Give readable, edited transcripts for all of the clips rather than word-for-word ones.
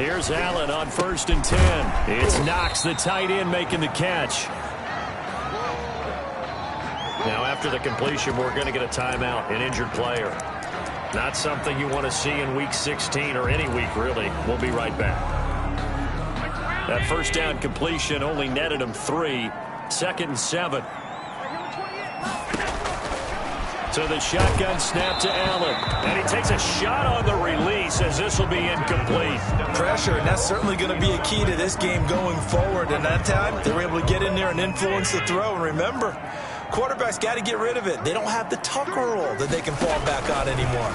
Here's Allen on 1st and 10. It's Knox, the tight end, making the catch. Now, after the completion, we're going to get a timeout, an injured player. Not something you want to see in Week 16 or any week, really. We'll be right back. That first down completion only netted him 3. 2nd and 7. So the shotgun snap to Allen. And he takes a shot on the release as this will be incomplete. Pressure, and that's certainly going to be a key to this game going forward. And that time, they were able to get in there and influence the throw. And remember, quarterbacks got to get rid of it. They don't have the Tucker roll that they can fall back on anymore.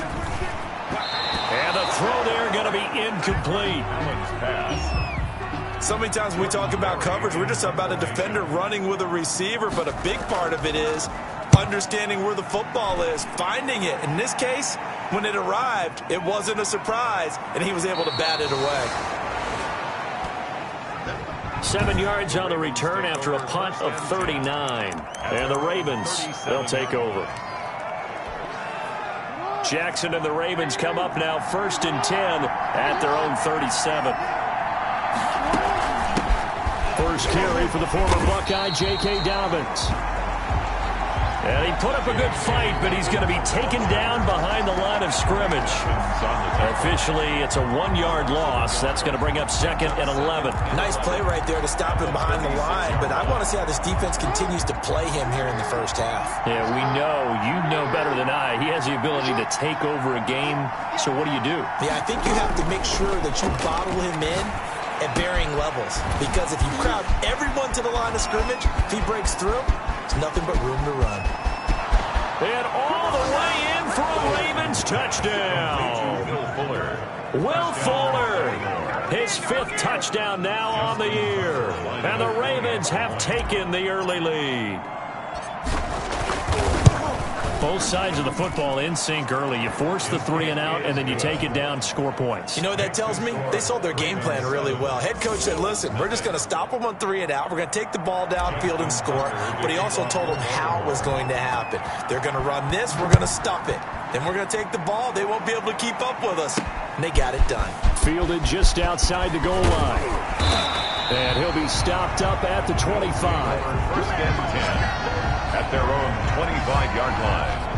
And the throw there going to be incomplete. So many times when we talk about coverage, we're just about a defender running with a receiver, but a big part of it is understanding where the football is, finding it. In this case, when it arrived, it wasn't a surprise, and he was able to bat it away. 7 yards on the return after a punt of 39. And the Ravens, they'll take over. Jackson and the Ravens come up now 1st and 10 at their own 37. First carry for the former Buckeye, J.K. Dobbins. And he put up a good fight, but he's going to be taken down behind the line of scrimmage. Officially, it's a 1-yard loss. That's going to bring up 2nd and 11. Nice play right there to stop him behind the line, but I want to see how this defense continues to play him here in the first half. Yeah, we know. You know better than I. He has the ability to take over a game, so what do you do? Yeah, I think you have to make sure that you bottle him in at varying levels, because if you crowd everyone to the line of scrimmage, if he breaks through, there's nothing but room to run. And all the way in for a Ravens touchdown. Will Fuller, his 5th touchdown now on the year. And the Ravens have taken the early lead. Both sides of the football in sync early. You force the 3 and out, and then you take it down, score points. You know what that tells me? They sold their game plan really well. Head coach said, listen, we're just going to stop them on 3 and out. We're going to take the ball downfield and score. But he also told them how it was going to happen. They're going to run this. We're going to stop it. Then we're going to take the ball. They won't be able to keep up with us. And they got it done. Fielded just outside the goal line. And he'll be stopped up at the 25. 1st and 10. At their own 25-yard line.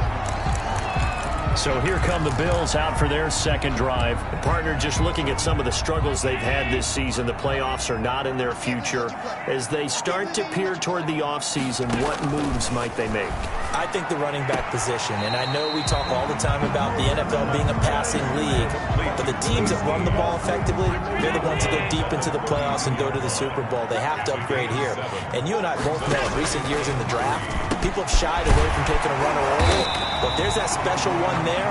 So here come the Bills out for their 2nd drive. The partner, just looking at some of the struggles they've had this season, the playoffs are not in their future. As they start to peer toward the offseason, what moves might they make? I think the running back position, and I know we talk all the time about the NFL being a passing league, but the teams that run the ball effectively, they're the ones that go deep into the playoffs and go to the Super Bowl. They have to upgrade here. And you and I both know in recent years in the draft, people have shied away from taking a runner early, but there's that special one there.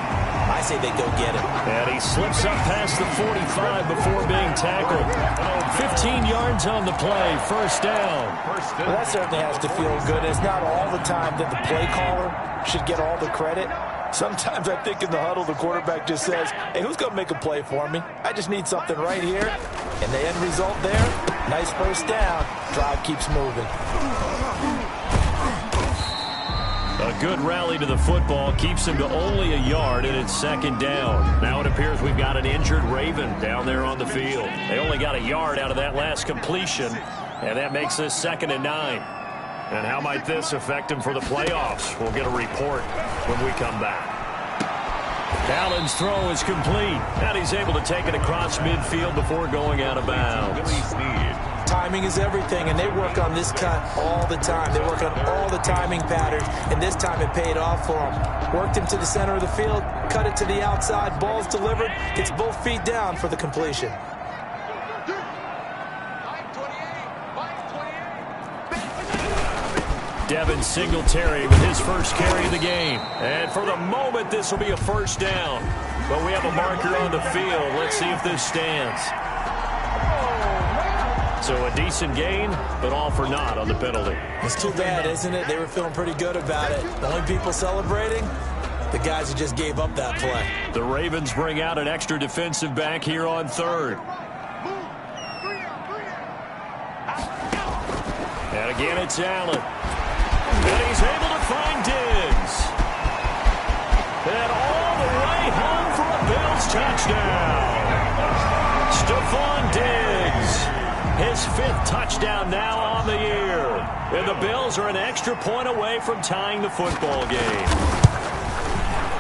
I say they go get it. And he slips up past the 45 before being tackled. 15 yards on the play, 1st down. Well, that certainly has to feel good. It's not all the time that the play caller should get all the credit. Sometimes I think in the huddle, the quarterback just says, hey, who's going to make a play for me? I just need something right here. And the end result there, nice 1st down. Drive keeps moving. A good rally to the football keeps him to only a yard, and it's 2nd down. Now it appears we've got an injured Raven down there on the field. They only got a yard out of that last completion, and that makes this 2nd and 9. And how might this affect him for the playoffs? We'll get a report when we come back. Allen's throw is complete, and he's able to take it across midfield before going out of bounds. Timing is everything, and they work on this cut all the time. They work on all the timing patterns, and this time it paid off for them. Worked him to the center of the field, cut it to the outside, ball's delivered, gets both feet down for the completion. Devin Singletary with his first carry of the game. And for the moment, this will be a 1st down. But we have a marker on the field. Let's see if this stands. So a decent gain, but all for naught on the penalty. It's too bad, isn't it? They were feeling pretty good about it. The only people celebrating, the guys who just gave up that play. The Ravens bring out an extra defensive back here on 3rd. And again, it's Allen. And he's able to find Diggs. And all the way home for a Bills touchdown. Stephon his 5th touchdown now on the year. And the Bills are an extra point away from tying the football game.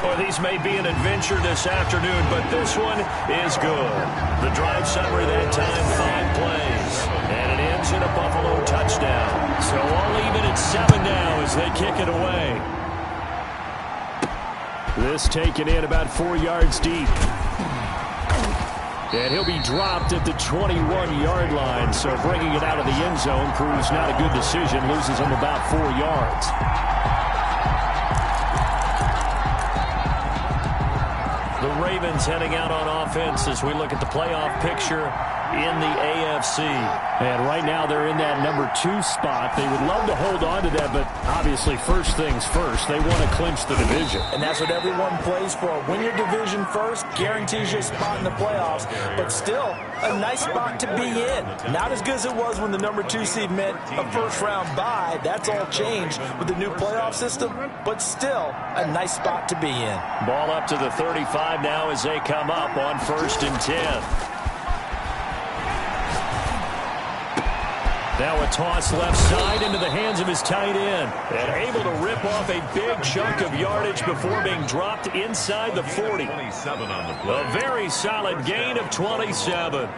Well, these may be an adventure this afternoon, but this one is good. The drive summary that time, 5 plays. And it ends in a Buffalo touchdown. So all even at 7 now as they kick it away. This taken in about 4 yards deep. And he'll be dropped at the 21-yard line. So bringing it out of the end zone proves not a good decision. Loses him about 4 yards. The Ravens heading out on offense as we look at the playoff picture in the AFC. And right now they're in that number 2 spot. They would love to hold on to that, but obviously first things first. They want to clinch the division. And that's what everyone plays for. Win your division first, guarantees you a spot in the playoffs, but still a nice spot to be in. Not as good as it was when the number 2 seed meant a first-round bye. That's all changed with the new playoff system, but still a nice spot to be in. Ball up to the 35 now as they come up on 1st and 10. Now a toss left side into the hands of his tight end. And able to rip off a big chunk of yardage before being dropped inside the 40. 27 on the play. A very solid gain of 27.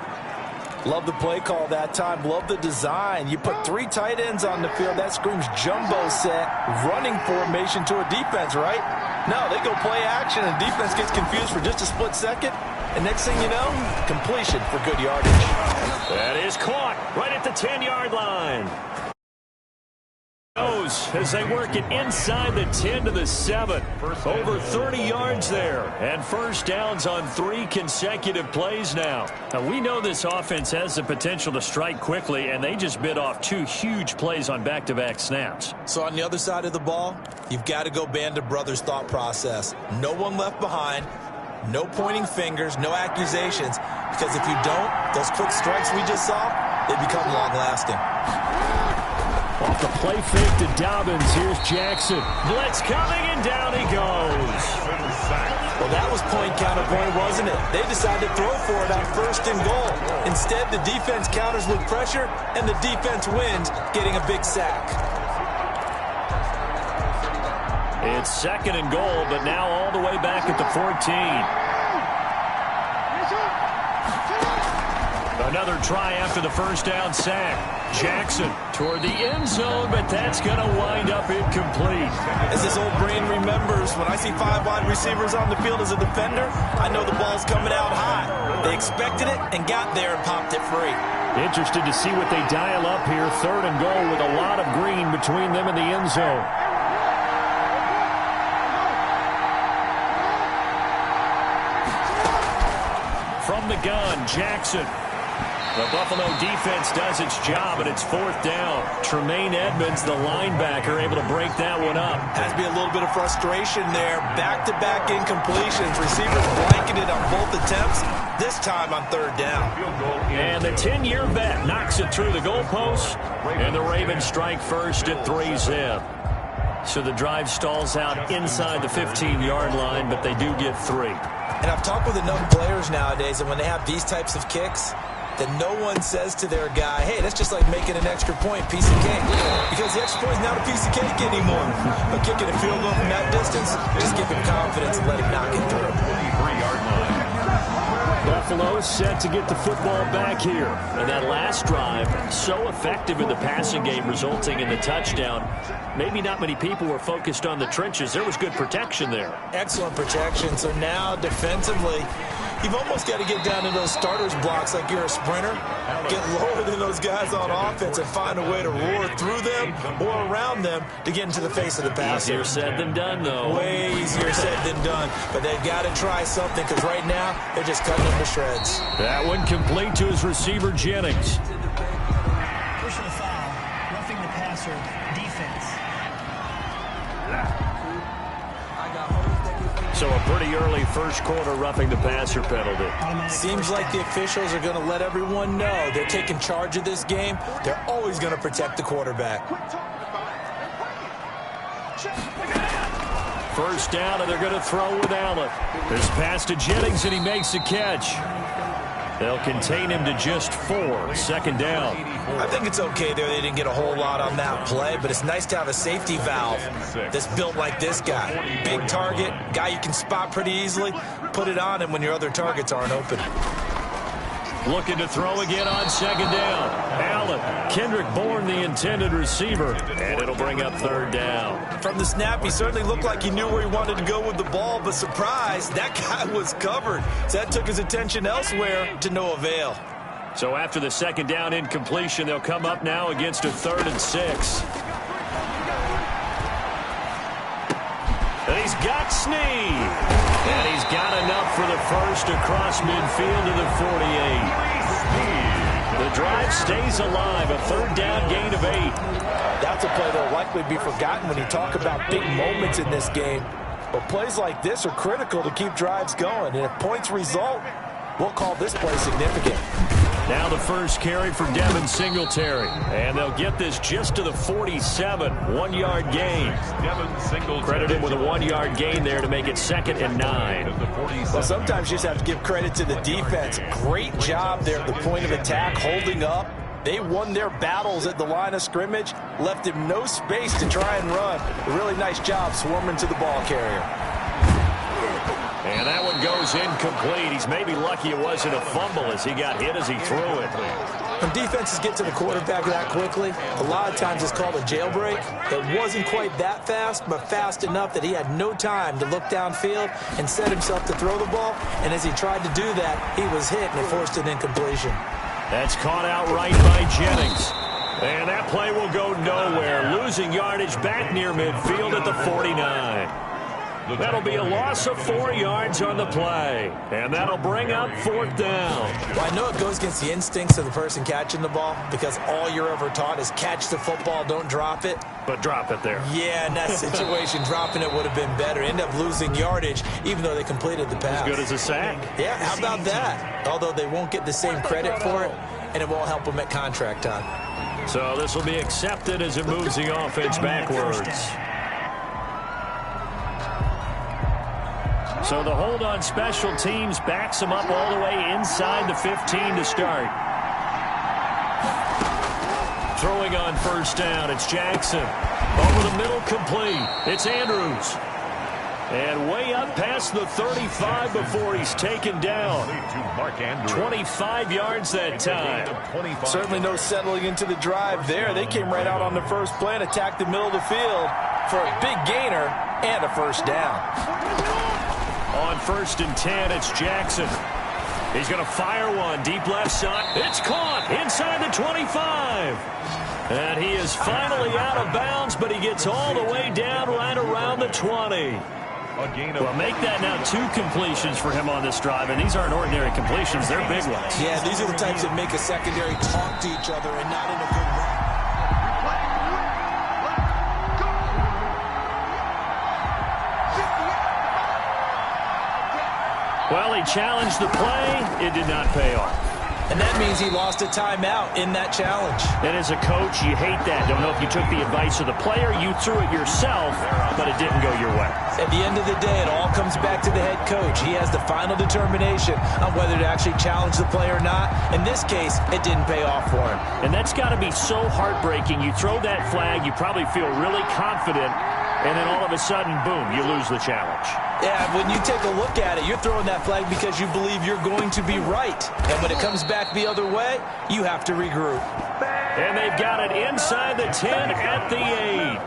Love the play call that time. Love the design. You put 3 tight ends on the field. That screams jumbo set, running formation to a defense, right? No, they go play action, and defense gets confused for just a split second. And next thing you know, completion for good yardage. That is caught right at the 10-yard line. As they work it inside the 10 to the 7. Over 30 yards there. And first downs on 3 consecutive plays now. Now, we know this offense has the potential to strike quickly, and they just bit off 2 huge plays on back-to-back snaps. So on the other side of the ball, you've got to go band of brothers thought process. No one left behind. No pointing fingers, no accusations, because if you don't, those quick strikes we just saw, they become long-lasting. Off the play fake to Dobbins, here's Jackson. Blitz coming, and down he goes. Well, that was point counterpoint, wasn't it? They decided to throw for it on 1st and goal. Instead, the defense counters with pressure, and the defense wins, getting a big sack. It's 2nd and goal, but now all the way back at the 14. Another try after the first down sack. Jackson toward the end zone, but that's going to wind up incomplete. As this old brain remembers, when I see 5 wide receivers on the field as a defender, I know the ball's coming out high. They expected it and got there and popped it free. Interested to see what they dial up here. 3rd and goal with a lot of green between them and the end zone. From the gun, Jackson. The Buffalo defense does its job, and it's 4th down. Tremaine Edmonds, the linebacker, able to break that one up. Has to be a little bit of frustration there. Back-to-back incompletions. Receivers blanketed on both attempts, this time on 3rd down. And the 10-year vet knocks it through the goalpost, and the Ravens strike first at 3-zip. So the drive stalls out inside the 15-yard line, but they do get 3. And I've talked with enough players nowadays, and when they have these types of kicks, that no one says to their guy, hey, that's just like making an extra point, piece of cake. Because the extra point is not a piece of cake anymore. But kicking a field goal from that distance, just give him confidence and let him knock it through. 43-yard line. Buffalo set to get the football back here. And that last drive, so effective in the passing game, resulting in the touchdown. Maybe not many people were focused on the trenches. There was good protection there. Excellent protection. So now, defensively, you've almost got to get down to those starters blocks like you're a sprinter. Get lower than those guys on offense and find a way to roar through them or around them to get into the face of the passer. Easier said than done, though. Way easier said than done. But they've got to try something because right now they're just cutting them to shreds. That one complete to his receiver, Jennings. Personal foul, roughing the passer, defense. So a pretty early first quarter roughing the passer penalty. Seems like the officials are going to let everyone know they're taking charge of this game. They're always going to protect the quarterback. First down, and they're going to throw with Allen. This pass to Jennings, and he makes a catch. They'll contain him to just 4. Second down. I think it's okay there. They didn't get a whole lot on that play, but it's nice to have a safety valve that's built like this guy. Big target, guy you can spot pretty easily. Put it on him when your other targets aren't open. Looking to throw again on second down. Allen, Kendrick Bourne, the intended receiver, and it'll bring up third down. From the snap, he certainly looked like he knew where he wanted to go with the ball, but surprise, that guy was covered. So that took his attention elsewhere to no avail. So after the second down incompletion, they'll come up now against a 3rd and 6. And he's got Snead. And he's got enough for the first across midfield to the 48. The drive stays alive, a 3rd down gain of 8. That's a play that will likely be forgotten when you talk about big moments in this game. But plays like this are critical to keep drives going. And if points result, we'll call this play significant. Now the first carry for Devin Singletary. And they'll get this just to the 47. 1-yard gain. Credit him with a 1-yard gain there to make it 2nd and 9. Well, sometimes you just have to give credit to the defense. Great job there at the point of attack, holding up. They won their battles at the line of scrimmage, left him no space to try and run. A really nice job swarming to the ball carrier. And that one goes incomplete. He's maybe lucky it wasn't a fumble as he got hit as he threw it. When defenses get to the quarterback that quickly, a lot of times it's called a jailbreak. It wasn't quite that fast, but fast enough that he had no time to look downfield and set himself to throw the ball. And as he tried to do that, he was hit and it forced an incompletion. That's caught out right by Jennings. And that play will go nowhere. Losing yardage back near midfield at the 49. That'll be a loss of 4 yards on the play. And that'll bring up 4th down. Well, I know it goes against the instincts of the person catching the ball because all you're ever taught is catch the football, don't drop it. But drop it there. Yeah, in that situation, dropping it would have been better. End up losing yardage, even though they completed the pass. As good as a sack. Yeah, how about that? Although they won't get the same credit for it, and it won't help them at contract time. So this will be accepted as it moves the offense backwards. So the hold on special teams backs them up all the way inside the 15 to start. Throwing on first down, it's Jackson. Over the middle, complete. It's Andrews. And way up past the 35 before he's taken down. 25 yards that time. Certainly no settling into the drive there. They came right out on the first play and attacked the middle of the field for a big gainer and a first down. On 1st and 10, it's Jackson. He's going to fire one deep left side. It's caught inside the 25. And he is finally out of bounds, but he gets all the way down right around the 20. Well, make that now 2 completions for him on this drive, and these aren't ordinary completions. They're big ones. Yeah, these are the types that make a secondary talk to each other and not in a good way. Well, he challenged the play. It did not pay off. And that means he lost a timeout in that challenge. And as a coach, you hate that. Don't know if you took the advice of the player, you threw it yourself, but it didn't go your way. At the end of the day, it all comes back to the head coach. He has the final determination on whether to actually challenge the play or not. In this case, it didn't pay off for him. And that's got to be so heartbreaking. You throw that flag, you probably feel really confident, and then all of a sudden, boom, you lose the challenge. Yeah, when you take a look at it, you're throwing that flag because you believe you're going to be right. And when it comes back the other way, you have to regroup. And they've got it inside the 10 at the 8.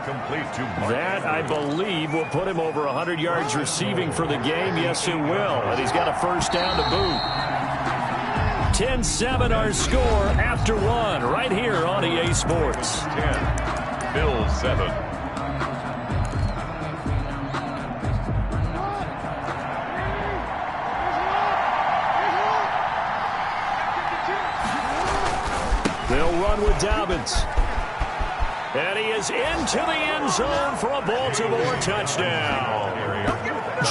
That, I believe, will put him over 100 yards receiving for the game. Yes, it will. And he's got a first down to boot. 10-7 our score after 1 right here on EA Sports. 10, Bills 7. They'll run with Dobbins. And he is into the end zone for a Baltimore touchdown.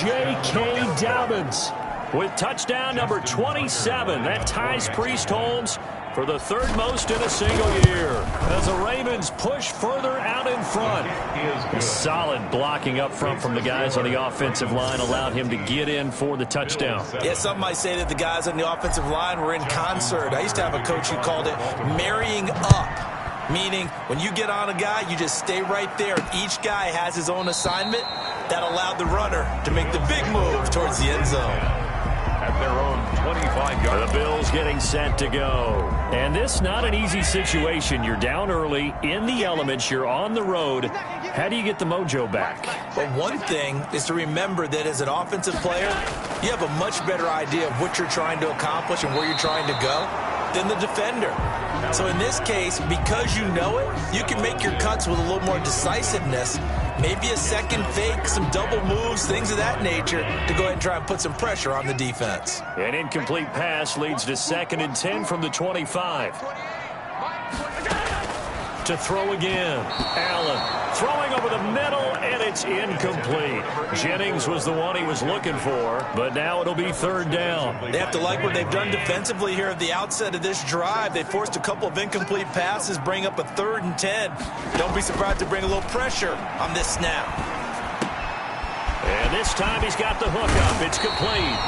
J.K. Dobbins with touchdown number 27. That ties Priest Holmes for the third most in a single year as the Ravens push further out in front. Solid blocking up front from the guys on the offensive line allowed him to get in for the touchdown. Yeah, some might say that the guys on the offensive line were in concert. I used to have a coach who called it marrying up, meaning when you get on a guy, you just stay right there. Each guy has his own assignment. That allowed the runner to make the big move towards the end zone. At their own 25-yard. The Bills getting set to go. And this not an easy situation. You're down early, in the elements, you're on the road. How do you get the mojo back? But one thing is to remember that as an offensive player, you have a much better idea of what you're trying to accomplish and where you're trying to go than the defender. So in this case, because you know it, you can make your cuts with a little more decisiveness. Maybe a second fake, some double moves, things of that nature to go ahead and try and put some pressure on the defense. An incomplete pass leads to 2nd and 10 from the 25. To throw again. Allen throwing over the middle, and it's incomplete. Jennings was the one he was looking for, but now it'll be 3rd down. They have to like what they've done defensively here at the outset of this drive. They forced a couple of incomplete passes, bring up a 3rd and 10. Don't be surprised to bring a little pressure on this snap. And this time he's got the hook up. It's complete.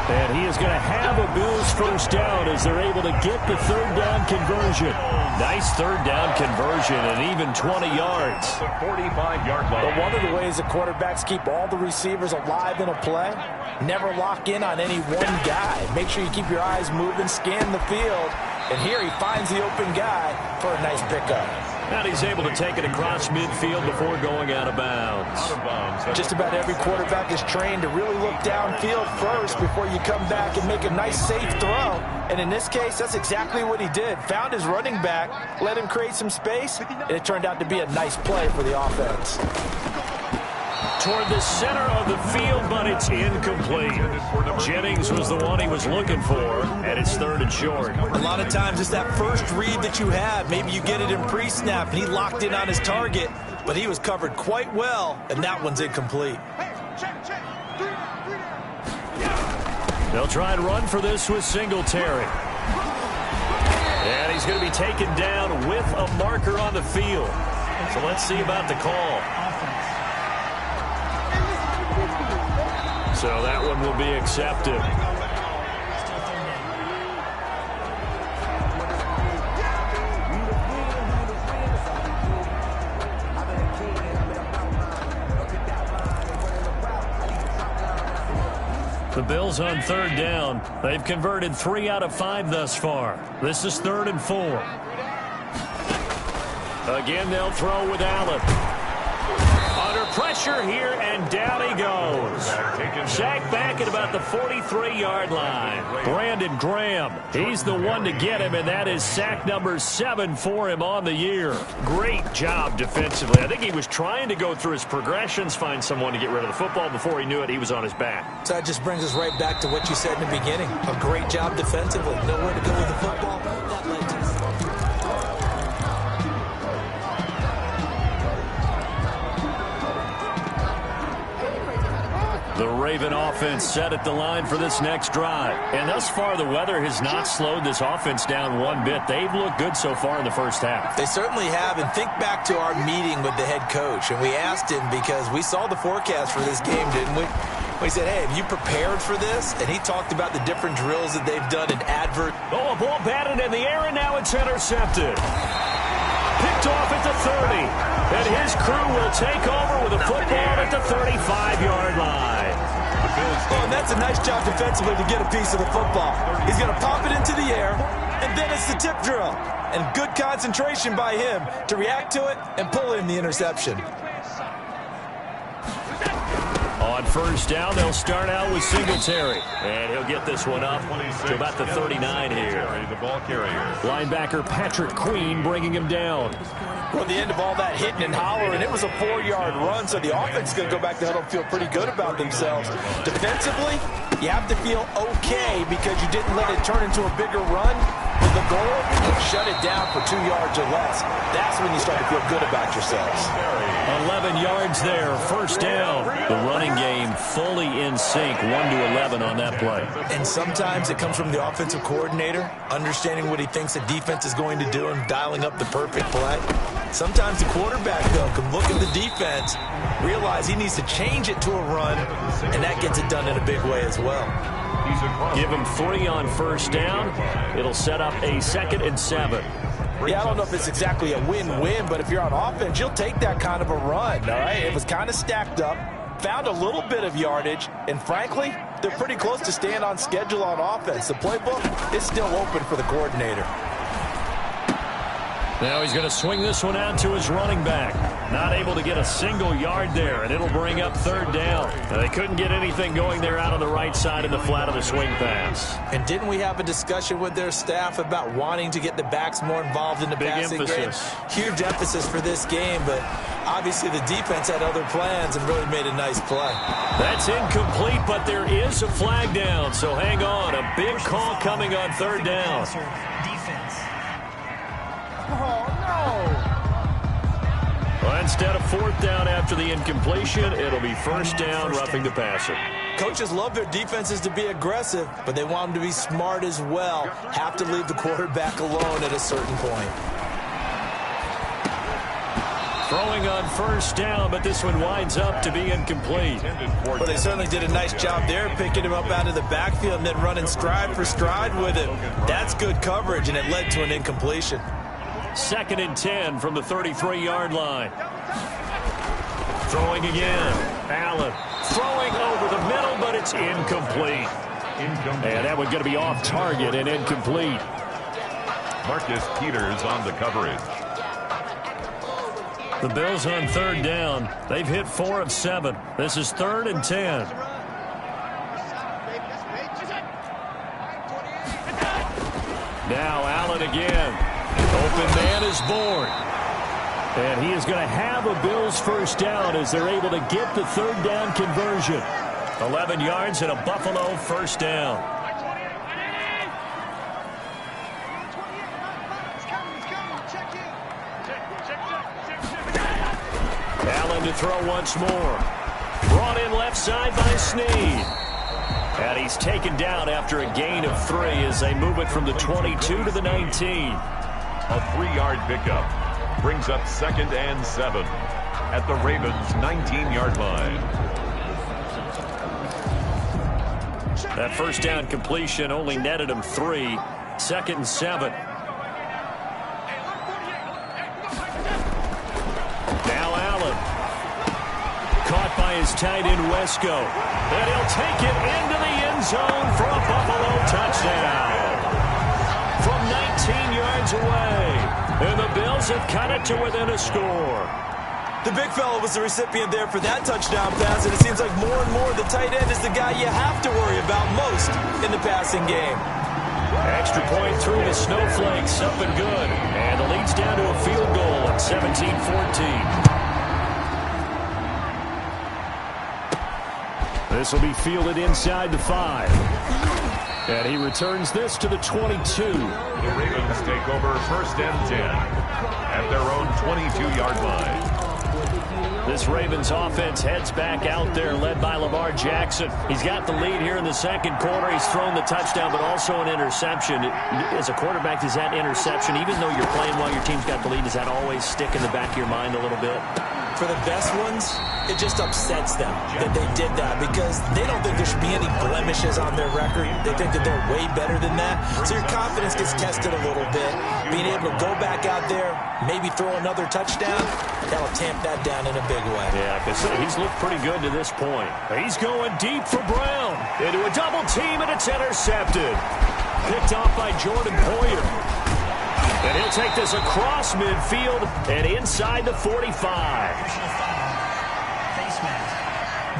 And he is going to have a Bills 1st down as they're able to get the 3rd down conversion. Nice 3rd down conversion and even 20 yards. The 45-yard line. But one of the ways the quarterbacks keep all the receivers alive in a play, never lock in on any one guy. Make sure you keep your eyes moving, scan the field. And here he finds the open guy for a nice pickup. And he's able to take it across midfield before going out of bounds. Just about every quarterback is trained to really look downfield first before you come back and make a nice, safe throw. And in this case, that's exactly what he did. Found his running back, let him create some space, and it turned out to be a nice play for the offense. Toward the center of the field, but it's incomplete. Jennings was the one he was looking for, and it's 3rd and short. A lot of times it's that first read that you have. Maybe you get it in pre-snap, and he locked in on his target, but he was covered quite well, and that one's incomplete. They'll try and run for this with Singletary. And he's going to be taken down with a marker on the field. So let's see about the call. So that one will be accepted. The Bills on 3rd down. They've converted 3 out of 5 thus far. This is 3rd and 4. Again, they'll throw with Allen. Under pressure here, and down he goes. Sacked back at about the 43-yard line. Brandon Graham, he's the one to get him, and that is sack number 7 for him on the year. Great job defensively. I think he was trying to go through his progressions, find someone to get rid of the football. Before he knew it, he was on his back. So that just brings us right back to what you said in the beginning. A great job defensively. Nowhere to go with the football. That led to the Raven offense set at the line for this next drive. And thus far, the weather has not slowed this offense down one bit. They've looked good so far in the 1st half. They certainly have. And think back to our meeting with the head coach. And we asked him because we saw the forecast for this game, didn't we? We said, hey, have you prepared for this? And he talked about the different drills that they've done in advert. Oh, a ball batted in the air, and now it's intercepted. Picked off at the 30. And his crew will take over with a football at the 35-yard line. Oh, and that's a nice job defensively to get a piece of the football. He's going to pop it into the air, and then it's the tip drill. And good concentration by him to react to it and pull in the interception. On 1st down, they'll start out with Singletary. And he'll get this one up to about the 39 here. The ball carrier. Linebacker Patrick Queen bringing him down. Well, the end of all that hitting and hollering, it was a 4-yard run, so the offense is going to go back to huddle and feel pretty good about themselves. Defensively, you have to feel okay because you didn't let it turn into a bigger run. With the goal, shut it down for 2 yards or less. That's when you start to feel good about yourselves. 11 yards there, first down. The running game fully in sync, 1-11 on that play. And sometimes it comes from the offensive coordinator, understanding what he thinks the defense is going to do and dialing up the perfect play. Sometimes the quarterback, though, can look at the defense, realize he needs to change it to a run, and that gets it done in a big way as well. Give him 3 on first down. It'll set up a 2nd and 7. Yeah, I don't know if it's exactly a win-win, but if you're on offense, you'll take that kind of a run, all right? It was kind of stacked up, found a little bit of yardage, and frankly, they're pretty close to staying on schedule on offense. The playbook is still open for the coordinator. Now he's going to swing this one out to his running back. Not able to get a single yard there, and it'll bring up 3rd down. They couldn't get anything going there out on the right side in the flat of the swing pass. And didn't we have a discussion with their staff about wanting to get the backs more involved in the passing game? Huge emphasis for this game, but obviously the defense had other plans and really made a nice play. That's incomplete, but there is a flag down, so hang on. A big call coming on 3rd down. Well, instead of 4th down after the incompletion, it'll be 1st down, roughing the passer. Coaches love their defenses to be aggressive, but they want them to be smart as well. Have to leave the quarterback alone at a certain point. Throwing on 1st down, but this one winds up to be incomplete. Well, they certainly did a nice job there, picking him up out of the backfield and then running stride for stride with him. That's good coverage, and it led to an incompletion. 2nd and 10 from the 33-yard line. Throwing again. Allen throwing over the middle, but it's incomplete. And that one's going to be off target and incomplete. Marcus Peters on the coverage. The Bills on 3rd down. They've hit 4 of 7. This is 3rd and 10. Now Allen again. Open man is born. And he is going to have a Bills 1st down as they're able to get the 3rd down conversion. 11 yards and a Buffalo 1st down. Allen to throw once more. Brought in left side by Snead. And he's taken down after a gain of 3 as they move it from the 22 to the 19. A 3-yard pickup brings up 2nd and 7 at the Ravens' 19-yard line. That 1st down completion only netted him 3. 2nd and 7. Now Allen. Caught by his tight end Wesco. And he'll take it into the end zone for a Buffalo touchdown. From 19 yards away. And the Bills have cut it to within a score. The big fella was the recipient there for that touchdown pass, and it seems like more and more the tight end is the guy you have to worry about most in the passing game. Extra point through the snowflakes, up and good. And the lead's down to a field goal at 17-14. This will be fielded inside the 5. And he returns this to the 22. The Ravens take over 1st and 10 at their own 22-yard line. This Ravens offense heads back out there, led by Lamar Jackson. He's got the lead here in the 2nd quarter. He's thrown the touchdown, but also an interception. As a quarterback, does that interception, even though you're playing while your team's got the lead, does that always stick in the back of your mind a little bit? For the best ones, it just upsets them that they did that because they don't think there should be any blemishes on their record. They think that they're way better than that. So your confidence gets tested a little bit. Being able to go back out there, maybe throw another touchdown, that'll tamp that down in a big way. Yeah, because he's looked pretty good to this point. He's going deep for Brown. Into a double team, and it's intercepted. Picked off by Jordan Poyer. And he'll take this across midfield and inside the 45. Personal foul. Face mask.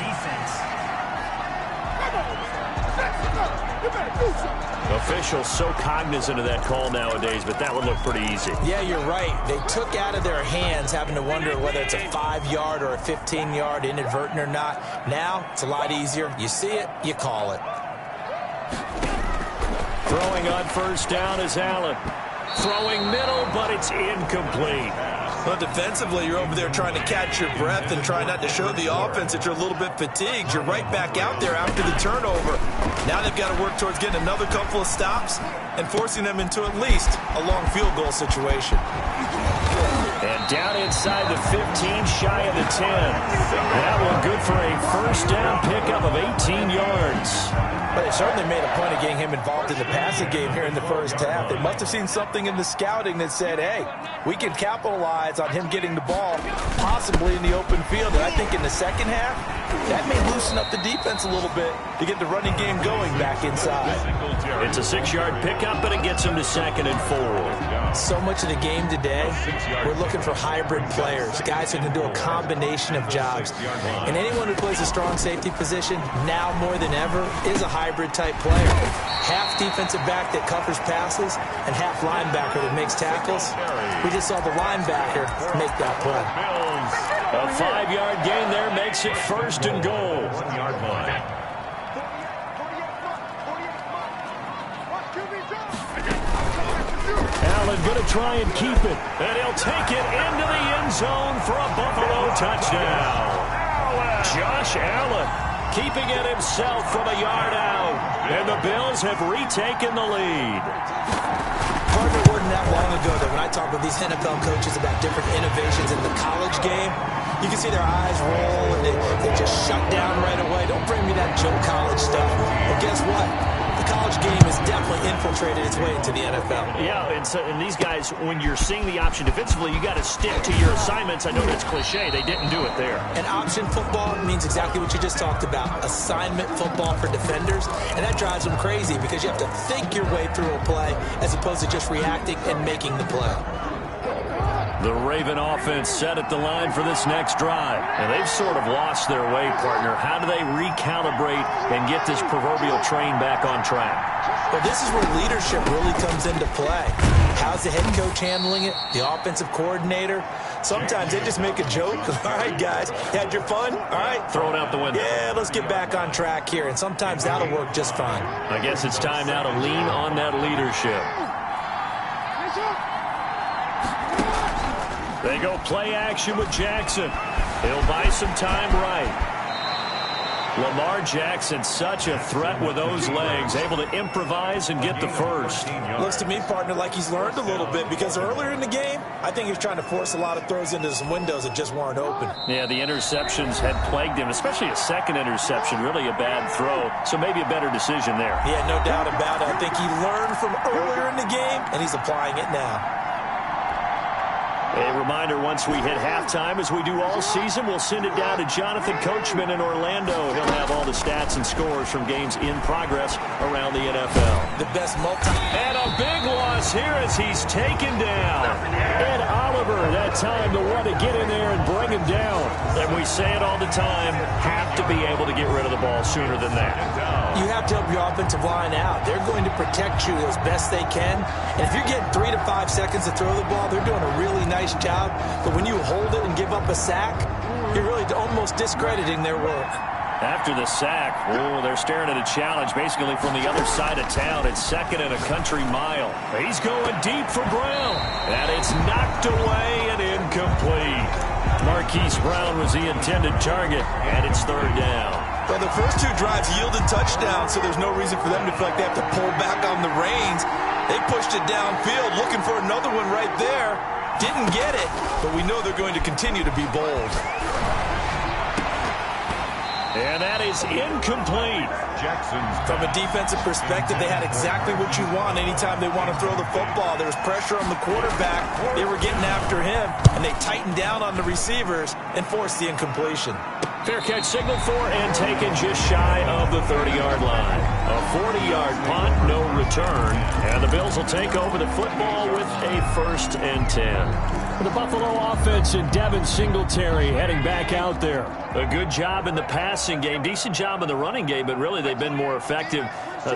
Defense. Officials so cognizant of that call nowadays, but that would look pretty easy. Yeah, you're right. They took out of their hands having to wonder whether it's a 5-yard or a 15-yard inadvertent or not. Now, it's a lot easier. You see it, you call it. Throwing on 1st down is Allen. Throwing middle, but it's incomplete. Well, defensively, you're over there trying to catch your breath and try not to show the offense that you're a little bit fatigued. You're right back out there after the turnover. Now they've got to work towards getting another couple of stops and forcing them into at least a long field goal situation. And down inside the 15, shy of the 10. That one good for a first down pickup of 18 yards. But they certainly made a point of getting him involved in the passing game here in the first half. They must have seen something in the scouting that said, hey, we can capitalize on him getting the ball, possibly in the open field. And I think in the second half, that may loosen up the defense a little bit to get the running game going back inside. It's a 6-yard pickup, but it gets him to 2nd and 4. So much of the game today, we're looking for hybrid players, guys who can do a combination of jobs. And anyone who plays a strong safety position, now more than ever, is a hybrid-type player. Half defensive back that covers passes and half linebacker that makes tackles. We just saw the linebacker make that play. A 5-yard gain there makes it 1st and goal. 1-yard line. Allen going to try and keep it. And he'll take it into the end zone for a Buffalo touchdown. Josh Allen keeping it himself from a yard out. And the Bills have retaken the lead. Partner, wasn't that long ago that when I talk with these NFL coaches about different innovations in the college game, you can see their eyes roll and they just shut down right away. Don't bring me that Joe College stuff. Well, guess what? The college game has definitely infiltrated its way into the NFL. Yeah, and these guys, when you're seeing the option defensively, you got to stick to your assignments. I know that's cliche. They didn't do it there. And option football means exactly what you just talked about, assignment football for defenders. And that drives them crazy because you have to think your way through a play as opposed to just reacting and making the play. The Raven offense set at the line for this next drive. And they've sort of lost their way, partner. How do they recalibrate and get this proverbial train back on track? Well, this is where leadership really comes into play. How's the head coach handling it? The offensive coordinator? Sometimes they just make a joke. All right, guys, had your fun? All right. Throw it out the window. Yeah, let's get back on track here. And sometimes that'll work just fine. I guess it's time now to lean on that leadership. They go play action with Jackson. He'll buy some time right. Lamar Jackson, such a threat with those legs, able to improvise and get the first. Looks to me, partner, like he's learned a little bit because earlier in the game, I think he was trying to force a lot of throws into some windows that just weren't open. Yeah, the interceptions had plagued him, especially a second interception, really a bad throw, so maybe a better decision there. Yeah, no doubt about it. I think he learned from earlier in the game, and he's applying it now. A reminder, once we hit halftime, as we do all season, we'll send it down to Jonathan Coachman in Orlando. He'll have all the stats and scores from games in progress around the NFL. The best And a big loss here as he's taken down. Ed Oliver, that time the one to get in there and bring him down. And we say it all the time, have to be able to get rid of the ball sooner than that. You have to help your offensive line out. They're going to protect you as best they can. And if you're getting 3 to 5 seconds to throw the ball, they're doing a really nice job. But when you hold it and give up a sack, you're really almost discrediting their work. After the sack, they're staring at a challenge basically from the other side of town. It's 2nd and a country mile. He's going deep for Brown. And it's knocked away and incomplete. Marquise Brown was the intended target, and it's 3rd down. Well, the first 2 drives yielded touchdowns, so there's no reason for them to feel like they have to pull back on the reins. They pushed it downfield, looking for another one right there. Didn't get it, but we know they're going to continue to be bold. And that is incomplete. From a defensive perspective, they had exactly what you want anytime they want to throw the football. There was pressure on the quarterback. They were getting after him, and they tightened down on the receivers and forced the incompletion. Fair catch signal for and taken just shy of the 30-yard line. A 40-yard punt, no return. And the Bills will take over the football with a 1st and 10. The Buffalo offense and Devin Singletary heading back out there. A good job in the passing game, decent job in the running game, but really they've been more effective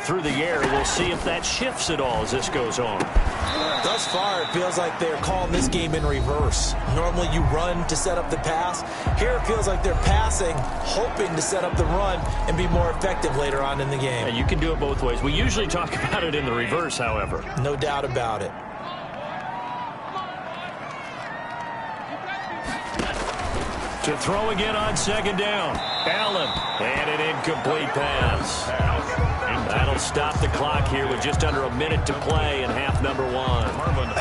through the air. We'll see if that shifts at all as this goes on. Thus far, it feels like they're calling this game in reverse. Normally you run to set up the pass. Here it feels like they're passing, hoping to set up the run and be more effective later on in the game. And you can do it both ways. We usually talk about it in the reverse, however. No doubt about it. To throw again on second down. Allen, and an incomplete pass. That'll stop the clock here with just under a minute to play in half number one.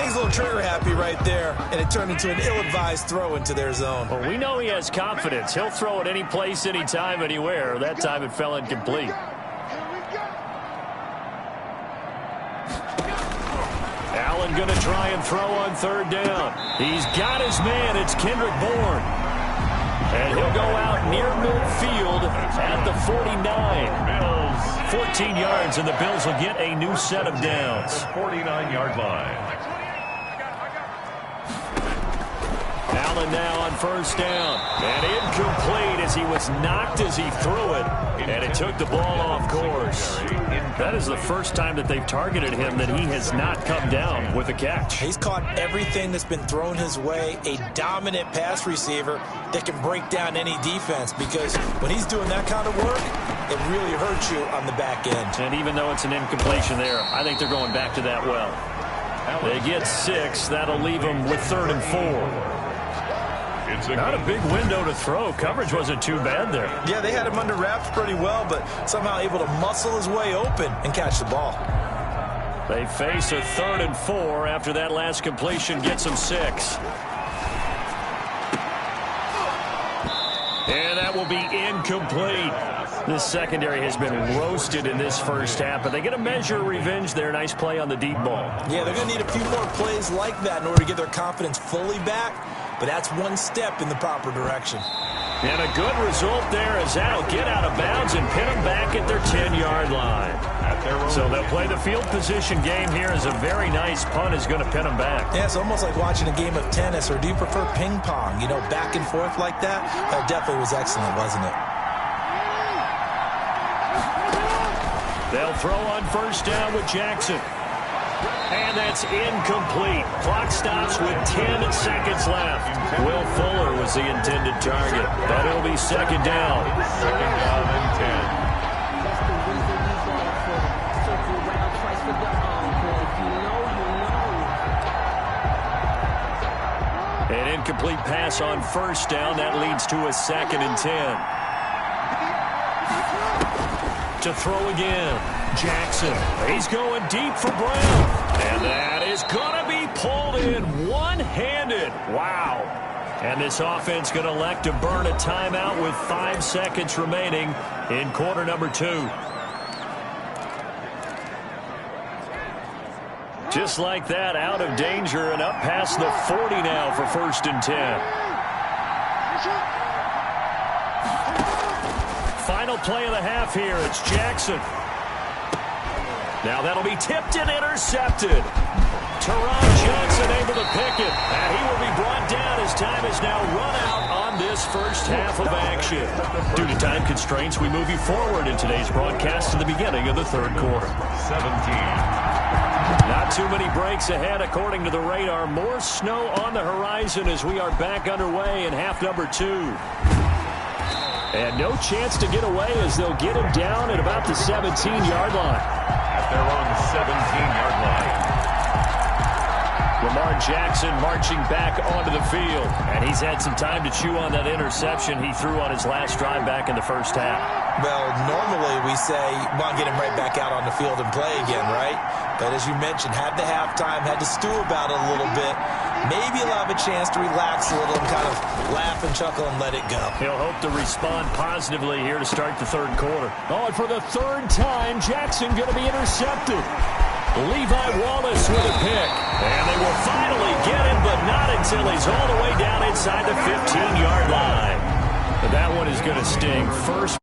He's a little trigger happy right there, and it turned into an ill-advised throw into their zone. Well, we know he has confidence. He'll throw it any place, anytime, anywhere. That time it fell incomplete. Allen going to try and throw on third down. He's got his man. It's Kendrick Bourne. And he'll go out near midfield at the 49. 14 yards, and the Bills will get a new set of downs. 49-yard line. Allen now on first down. And incomplete as he was knocked as he threw it. And it took the ball off course. That is the first time that they've targeted him that he has not come down with a catch. He's caught everything that's been thrown his way. A dominant pass receiver that can break down any defense, because when he's doing that kind of work, it really hurts you on the back end. And even though it's an incompletion there, I think they're going back to that well. They get 6. That'll leave them with 3rd and 4. Not a big window to throw. Coverage wasn't too bad there. Yeah, they had him under wraps pretty well, but somehow able to muscle his way open and catch the ball. They face a 3rd and 4 after that last completion gets them 6. And that will be incomplete. This secondary has been roasted in this first half, but they get a measure of revenge there. Nice play on the deep ball. Yeah, they're going to need a few more plays like that in order to get their confidence fully back, but that's one step in the proper direction. And a good result there as that'll get out of bounds and pin them back at their 10-yard line. So they'll play the field position game here as a very nice punt is going to pin them back. Yeah, it's almost like watching a game of tennis, or do you prefer ping pong? You know, back and forth like that? That definitely was excellent, wasn't it? They'll throw on first down with Jackson. And that's incomplete. Clock stops with 10 seconds left. Will Fuller was the intended target, but it'll be second down. Second down and 10. An incomplete pass on first down. That leads to a 2nd and 10. To throw again, Jackson. He's going deep for Brown. And that is going to be pulled in one-handed. Wow. And this offense going to elect to burn a timeout with 5 seconds remaining in quarter number 2. Just like that, out of danger and up past the 40 now for 1st and 10. Final play of the half here. It's Jackson. Now that'll be tipped and intercepted. Teron Johnson able to pick it. And he will be brought down as time is now run out on this first half of action. Due to time constraints, we move you forward in today's broadcast to the beginning of the 3rd quarter. 17. Not too many breaks ahead according to the radar. More snow on the horizon as we are back underway in half number 2. And no chance to get away as they'll get him down at about the 17-yard line. At their own 17-yard line. Lamar Jackson marching back onto the field. And he's had some time to chew on that interception he threw on his last drive back in the first half. Well, normally we say, well, get him right back out on the field and play again, right? But as you mentioned, had the halftime, had to stew about it a little bit. Maybe he'll have a chance to relax a little and kind of laugh and chuckle and let it go. He'll hope to respond positively here to start the 3rd quarter. Oh, and for the 3rd time, Jackson going to be intercepted. Levi Wallace with a pick. And they will finally get him, but not until he's all the way down inside the 15-yard line. But that one is going to sting. First